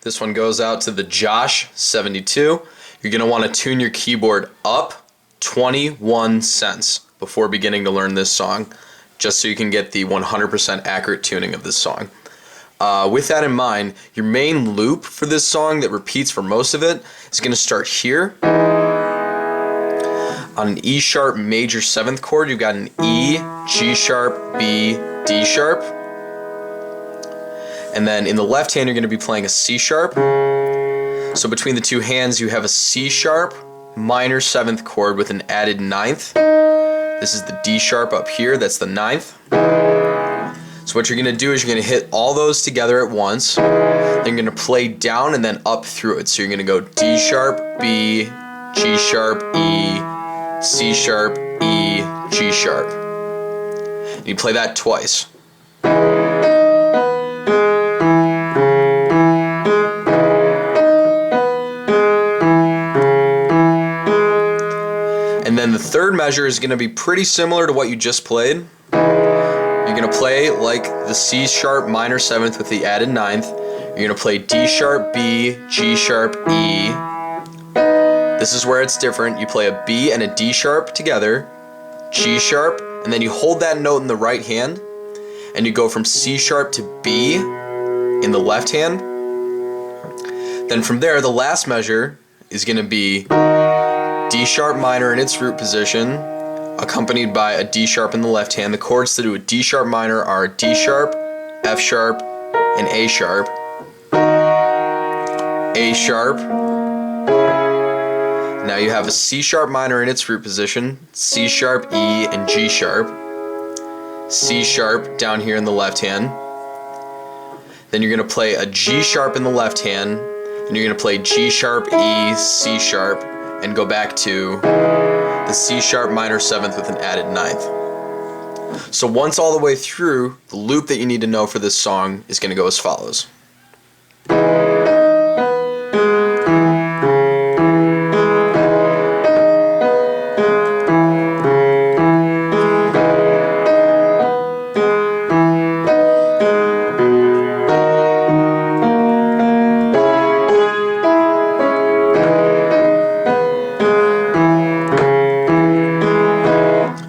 This one goes out to the Josh 72. You're going to want to tune your keyboard up 21 cents before beginning to learn this song, just so you can get the 100% accurate tuning of this song. With that in mind, your main loop for this song that repeats for most of it is going to start here. On an E sharp major 7th chord, you've got an E, G sharp, B, D sharp. And then in the left hand, you're going to be playing a C sharp. So between the two hands, you have a C sharp minor 7th chord with an added 9th. This is the D sharp up here, that's the 9th. So what you're going to do is you're going to hit all those together at once. Then you're going to play down and then up through it. So you're going to go D sharp, B, G sharp, E, C sharp, E, G sharp. And you play that twice. And then the third measure is going to be pretty similar to what you just played. You're going to play like the C sharp minor 7th with the added 9th. You're going to play D sharp, B, G sharp, E. This is where it's different. You play a B and a D sharp together, G sharp, and then you hold that note in the right hand, and you go from C sharp to B in the left hand. Then from there, the last measure is going to be D sharp minor in its root position, accompanied by a D sharp in the left hand. The chords to do a D sharp minor are D sharp, F sharp, and A sharp. A sharp. Now you have a C sharp minor in its root position, C sharp, E, and G sharp. C sharp down here in the left hand. Then you're going to play a G sharp in the left hand, and you're going to play G sharp, E, C sharp, and go back to the C sharp minor 7th with an added 9th. So once all the way through, the loop that you need to know for this song is going to go as follows.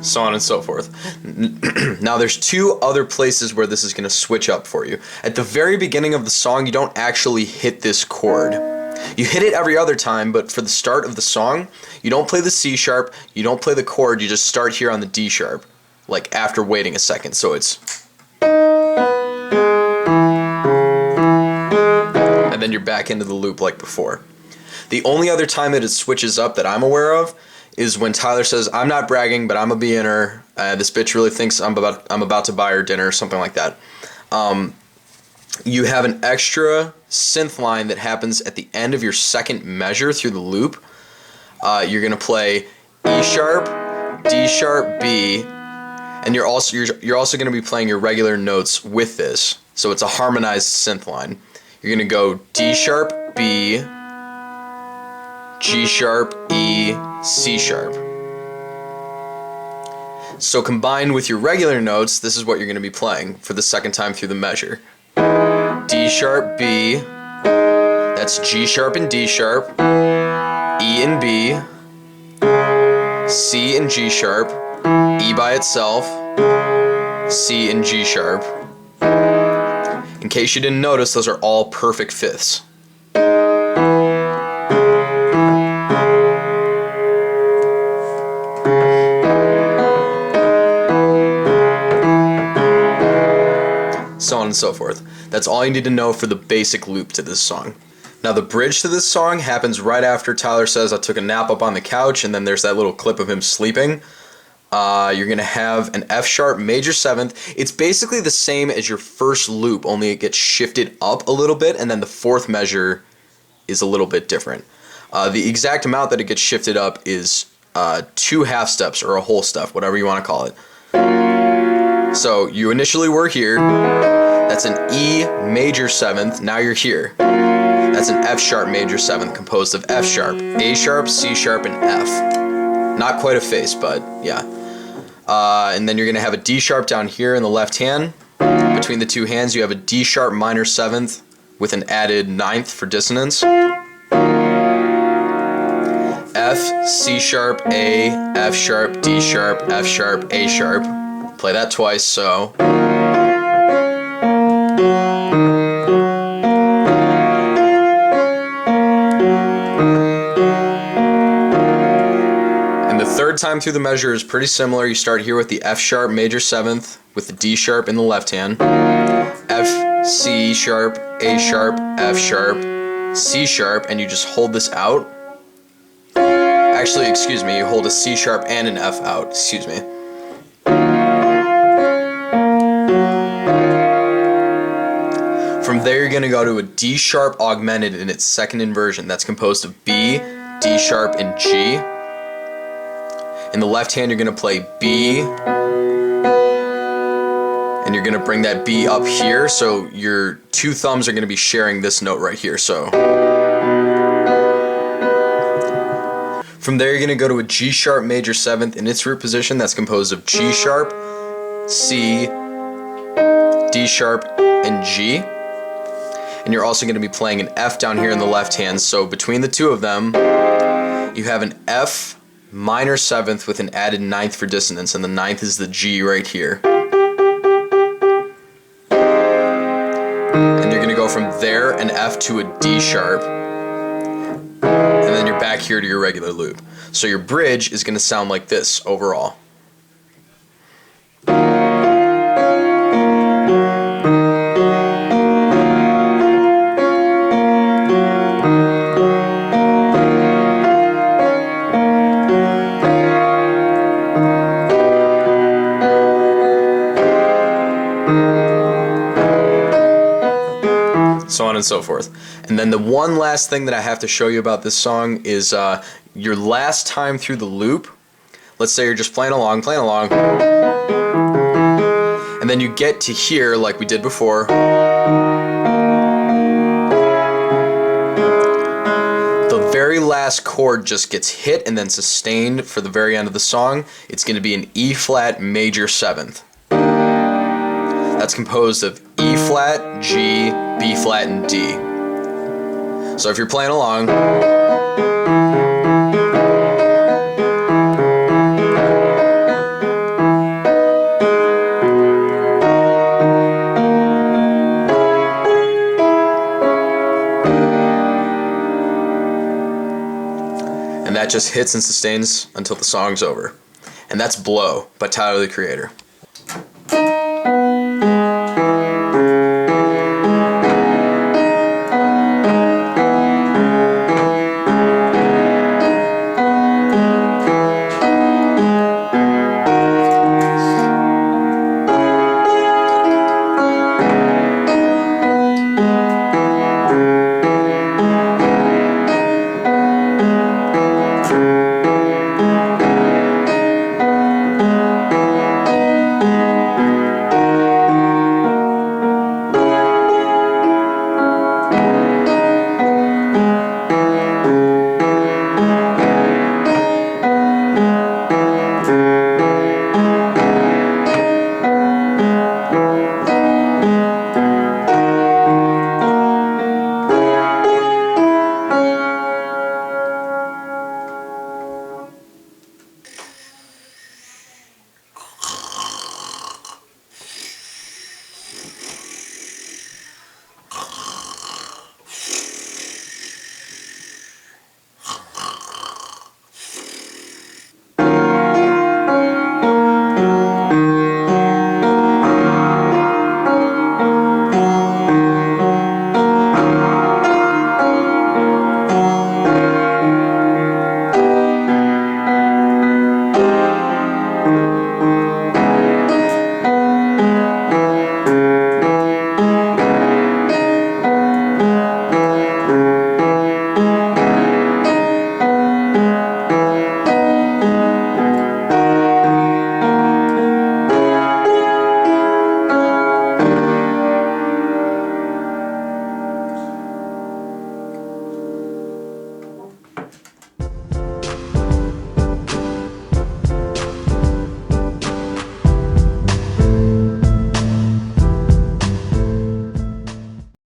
So on and so forth. Now there's two other places where this is going to switch up for you. At the very beginning of the song, you don't actually hit this chord. You hit it every other time, but for the start of the song, you don't play the C sharp, you don't play the chord, you just start here on the D sharp, like after waiting a second. So it's... and then you're back into the loop like before. The only other time that it switches up that I'm aware of is when Tyler says, "I'm not bragging, but I'm a beginner. This bitch really thinks I'm about to buy her dinner," or something like that. You have an extra synth line that happens at the end of your second measure through the loop. You're gonna play E sharp, D sharp, B, and you're also gonna be playing your regular notes with this. So it's a harmonized synth line. You're gonna go D sharp, B, G sharp, E, C sharp. So combined with your regular notes, this is what you're going to be playing for the second time through the measure. D sharp, B, that's G sharp and D sharp, E and B, C and G sharp, E by itself, C and G sharp. In case you didn't notice, those are all perfect fifths. So on and so forth. That's all you need to know for the basic loop to this song. Now the bridge to this song happens right after Tyler says, "I took a nap up on the couch," and then there's that little clip of him sleeping. You're going to have an F sharp major 7th. It's basically the same as your first loop, only it gets shifted up a little bit, and then the fourth measure is a little bit different. The exact amount that it gets shifted up is 2 half steps or a whole step, whatever you want to call it. So you initially were here, that's an E major 7th, now you're here. That's an F sharp major 7th composed of F sharp, A sharp, C sharp, and F. Not quite a face, but yeah. And then you're going to have a D sharp down here in the left hand. Between the two hands you have a D sharp minor 7th with an added ninth for dissonance. F, C sharp, A, F sharp, D sharp, F sharp, A sharp. Play that twice, so. And the third time through the measure is pretty similar. You start here with the F sharp major 7th with the D sharp in the left hand. F, C sharp, A sharp, F sharp, C sharp, and you just hold this out. Actually, excuse me, you hold a C sharp and an F out, excuse me. From there you're going to go to a D sharp augmented in its second inversion. That's composed of B, D sharp, and G. In the left hand you're going to play B, and you're going to bring that B up here, so your two thumbs are going to be sharing this note right here. So from there you're going to go to a G sharp major 7th in its root position. That's composed of G sharp, C, D sharp, and G. And you're also going to be playing an F down here in the left hand. So between the two of them, you have an F minor 7th with an added ninth for dissonance, and the ninth is the G right here. And you're going to go from there, an F to a D sharp, and then you're back here to your regular loop. So your bridge is going to sound like this overall. So on and so forth. And then the one last thing that I have to show you about this song is your last time through the loop. Let's say you're just playing along, and then you get to here like we did before. The very last chord just gets hit and then sustained for the very end of the song. It's going to be an E flat major 7th. That's composed of E flat, G, B flat, and D. So if you're playing along, and that just hits and sustains until the song's over. And that's Blow by Tyler, the Creator.